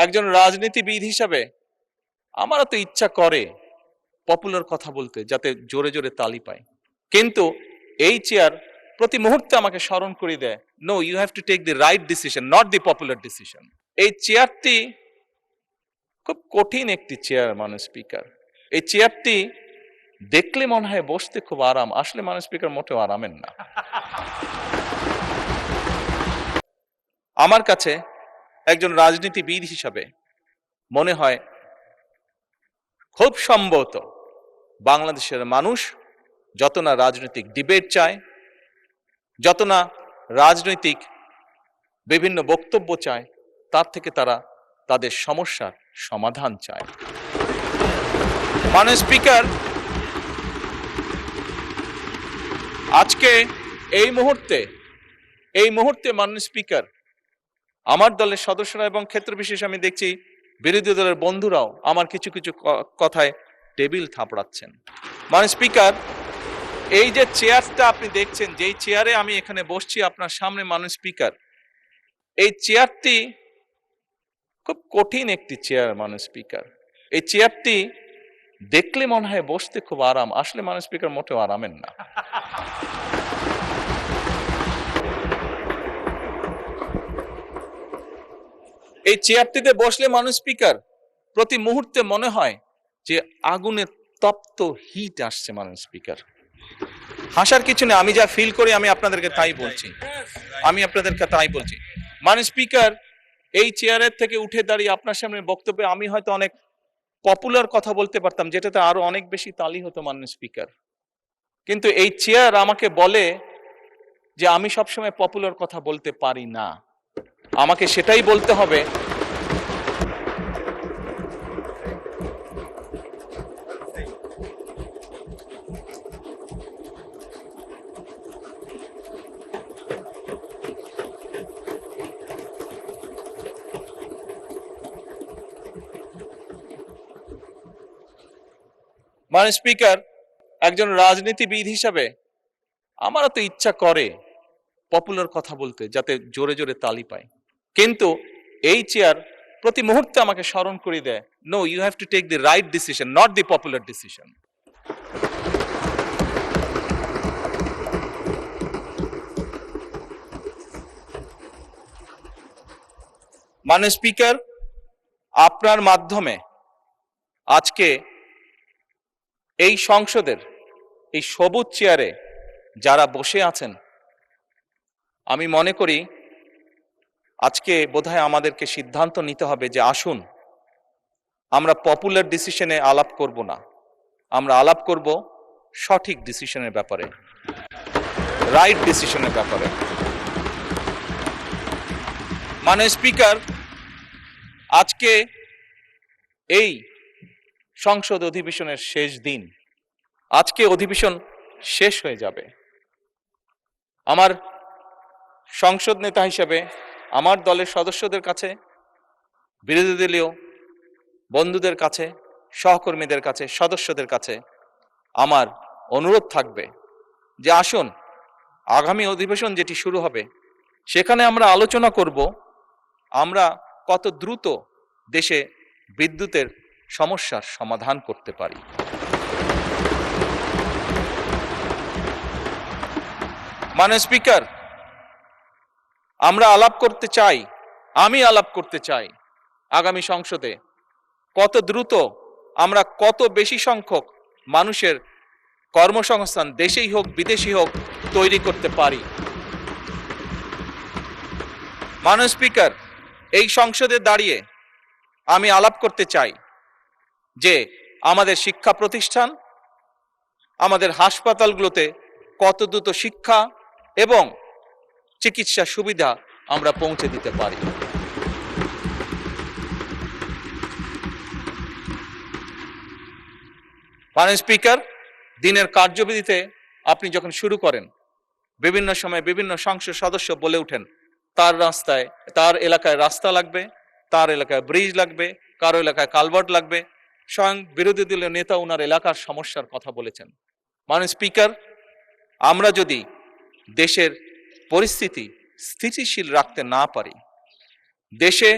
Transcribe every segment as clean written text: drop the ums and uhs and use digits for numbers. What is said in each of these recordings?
একজন রাজনীতিবিদ হিসাবে আমারও তো ইচ্ছা করে পপুলার কথা বলতে, যাতে জোরে জোরে তালি পায়। কিন্তু এই চেয়ার প্রতি মুহূর্তে আমাকে স্মরণ করে দেয়, no, you have to take the right decision, not the popular decision. এই চেয়ারটি খুব কঠিন একটি চেয়ার, মাননীয় স্পিকার। এই চেয়ারটি দেখলে মনে হয় বসতে খুব আরাম, আসলে মাননীয় স্পিকার মোটেও আরামের না। আমার কাছে একজন রাজনীতিবিদ হিসাবে মনে হয় খুব সম্ভবত বাংলাদেশের মানুষ যত না রাজনৈতিক ডিবেট চায়, যত না রাজনৈতিক বিভিন্ন বক্তব্য চায়, তার থেকে তারা তাদের সমস্যার সমাধান চায়। মাননীয় স্পিকার, আজকে এই মুহূর্তে মাননীয় স্পিকার, আমার দলের সদস্যরা এবং ক্ষেত্র বিশেষ আমি দেখছি বিরোধী দলের বন্ধুরাও আমার কিছু কিছু কথায় টেবিল থাপড়াচ্ছেন। মাননীয় স্পিকার, এই যে চেয়ারটা আপনি দেখছেন, যেই চেয়ারে আমি এখানে বসছি আপনার সামনে, মাননীয় স্পিকার, এই চেয়ারটি খুব কঠিন একটি চেয়ার। মাননীয় স্পিকার, এই চেয়ারটি দেখলে মনে হয় বসতে খুব আরাম, আসলে মাননীয় স্পিকার মোটেও আরামের না। এই চেয়ারটিতে বসলে মাননীয় স্পিকার প্রতি মুহূর্তে মনে হয় যে আগুনের তপ্ত হিট আসছে। মাননীয় স্পিকার, হাসার কিছু নেই, আমি যা ফিল করি আমি আপনাদেরকে তাই বলছি। মাননীয় স্পিকার, এই চেয়ারের থেকে উঠে দাঁড়িয়ে আপনার সামনে বক্তব্যে আমি হয়তো অনেক পপুলার কথা বলতে পারতাম, যেটাতে আরো অনেক বেশি তালি হতো। মাননীয় স্পিকার, কিন্তু এই চেয়ার আমাকে বলে যে আমি সবসময় পপুলার কথা বলতে পারি না, আমাকে সেটাই বলতে হবে মাননীয় স্পিকার, একজন রাজনীতিবিদ হিসাবে আমারও তো ইচ্ছা করে পপুলার কথা বলতে, যাতে জোরে জোরে তালি পায়। কিন্তু এই চেয়ার প্রতি মুহূর্তে আমাকে স্মরণ করে দেয়, no, you have to take the right decision, not the popular decision. মাননীয় স্পিকার, আপনার মাধ্যমে আজকে এই সংসদের এই সবুজ চেয়ারে যারা বসে আছেন, আমি মনে করি আজকে বোধহয় আমাদেরকে সিদ্ধান্ত নিতে হবে যে আসুন আমরা পপুলার ডিসিশনে আলাপ করব না, আমরা আলাপ করব সঠিক ডিসিশনের ব্যাপারে, রাইট ডিসিশনের ব্যাপারে। মাননীয় স্পিকার, আজকে এই সংসদ অধিবেশনের শেষ দিন, আজকে অধিবেশন শেষ হয়ে যাবে। আমার সংসদ নেতা হিসেবে আমার দলের সদস্যদের কাছে, বিরোধী দলীয় বন্ধুদের কাছে, সহকর্মীদের কাছে, সদস্যদের কাছে আমার অনুরোধ থাকবে যে আসুন আগামী অধিবেশন যেটি শুরু হবে সেখানে আমরা আলোচনা করব আমরা কত দ্রুত দেশে বিদ্যুতের সমস্যার সমাধান করতে পারি। মাননীয় স্পিকার, আমরা আলাপ করতে চাই, আমি আলাপ করতে চাই আগামী সংসদে কত দ্রুত আমরা কত বেশি সংখ্যক মানুষের কর্মসংস্থান, দেশেই হোক বিদেশি হোক, তৈরি করতে পারি। মাননীয় স্পিকার, এই সংসদে দাঁড়িয়ে আমি আলাপ করতে চাই যে আমাদের শিক্ষা প্রতিষ্ঠান, আমাদের হাসপাতালগুলোতে কত দ্রুত শিক্ষা এবং চিকিৎসা সুবিধা আমরা পৌঁছে দিতে পারি। মাননীয় স্পিকার, দিনের কার্যবিধিতে আপনি যখন শুরু করেন, বিভিন্ন সময় বিভিন্ন সংসদ সদস্য বলে ওঠেন তার এলাকায় রাস্তা লাগবে, তার এলাকায় ব্রিজ লাগবে, কারো এলাকায় কালভার্ট লাগবে। স্বয়ং বিরোধী দলীয় নেতা ওনার এলাকার সমস্যার কথা বলেছেন। মাননীয় স্পিকার, আমরা যদি দেশের পরিস্থিতি স্থিতিশীল রাখতে না পারি, দেশে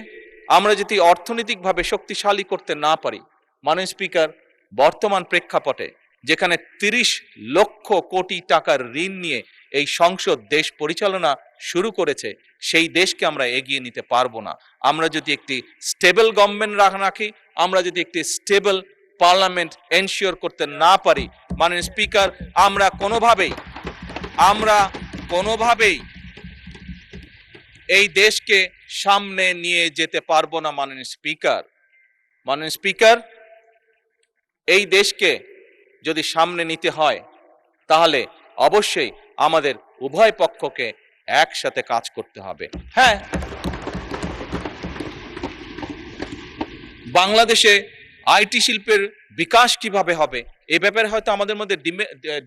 আমরা যদি অর্থনৈতিকভাবে শক্তিশালী করতে না পারি, মাননীয় স্পিকার, বর্তমান প্রেক্ষাপটে যেখানে 30 লক্ষ কোটি টাকার ঋণ নিয়ে এই সংসদ দেশ পরিচালনা শুরু করেছে, সেই দেশকে আমরা এগিয়ে নিতে পারবো না। আমরা যদি একটি স্টেবল গভর্নমেন্ট রাখি, আমরা যদি একটি স্টেবল পার্লামেন্ট এনশিওর করতে না পারি, মাননীয় স্পিকার, আমরা কোনোভাবেই এই দেশকে সামনে নিয়ে যেতে পারবো না। মাননীয় স্পিকার, এই দেশকে যদি সামনে নিতে হয় তাহলে অবশ্যই আমাদের উভয় পক্ষকে একসাথে কাজ করতে হবে। হ্যাঁ, বাংলাদেশে আইটি শিল্পের বিকাশ কিভাবে হবে এ ব্যাপারে হয়তো আমাদের মধ্যে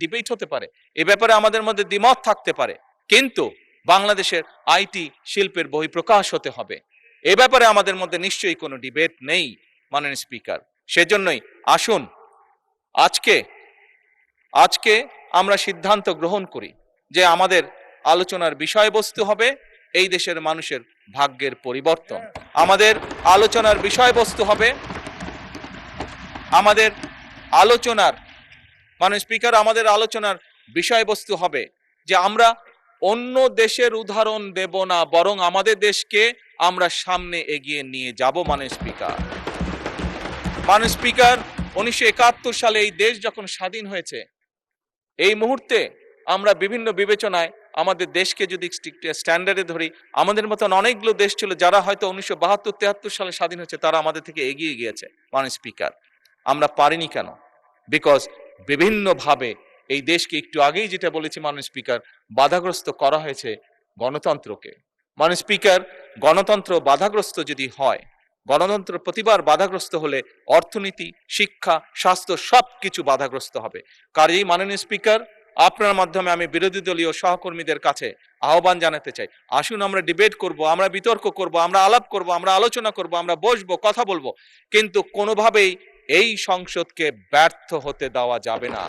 ডিবেট হতে পারে, এ ব্যাপারে আমাদের মধ্যে দ্বিমত থাকতে পারে, কিন্তু বাংলাদেশের আইটি শিল্পের বহিঃপ্রকাশ হতে হবে, এ ব্যাপারে আমাদের মধ্যে নিশ্চয়ই কোনো ডিবেট নেই। মাননীয় স্পিকার, সেজন্যই আসুন আজকে আমরা সিদ্ধান্ত গ্রহণ করি যে আমাদের আলোচনার বিষয়বস্তু হবে এই দেশের মানুষের ভাগ্যের পরিবর্তন। আমাদের আলোচনার বিষয়বস্তু হবে মাননীয় স্পিকার, আমাদের আলোচনার বিষয়বস্তু হবে যে আমরা অন্য দেশের উদাহরণ দেব না, বরং আমাদের দেশকে আমরা সামনে এগিয়ে নিয়ে যাব। মাননীয় স্পিকার, 1971 সালে এই দেশ যখন স্বাধীন হয়েছে, এই মুহূর্তে আমরা বিভিন্ন বিবেচনায় আমাদের দেশকে যদি স্ট্যান্ডার্ডে ধরি, আমাদের মতন অনেকগুলো দেশ ছিল যারা হয়তো 1972-73 সালে স্বাধীন হয়েছে, তারা আমাদের থেকে এগিয়ে গিয়েছে। মাননীয় স্পিকার, আমরা পারিনি কেন? বিকজ বিভিন্নভাবে এই দেশকে, একটু আগেই যেটা বলেছি মাননীয় স্পিকার, বাধাগ্রস্ত করা হয়েছে গণতন্ত্রকে। মাননীয় স্পিকার, গণতন্ত্র বাধাগ্রস্ত যদি হয়, গণতন্ত্র প্রতিবার বাধাগ্রস্ত হলে অর্থনীতি, শিক্ষা, স্বাস্থ্য সবকিছু বাধাগ্রস্ত হবে। কাজেই মাননীয় স্পিকার, আপনার মাধ্যমে আমি বিরোধী দলীয় সহকর্মীদের কাছে আহ্বান জানাতে চাই, আসুন আমরা ডিবেট করব, আমরা বিতর্ক করব, আমরা আলাপ করব, আমরা আলোচনা করব, আমরা বসবো, কথা বলবো, কিন্তু কোনোভাবেই এই সংসদকে ব্যর্থ হতে দেওয়া যাবে না।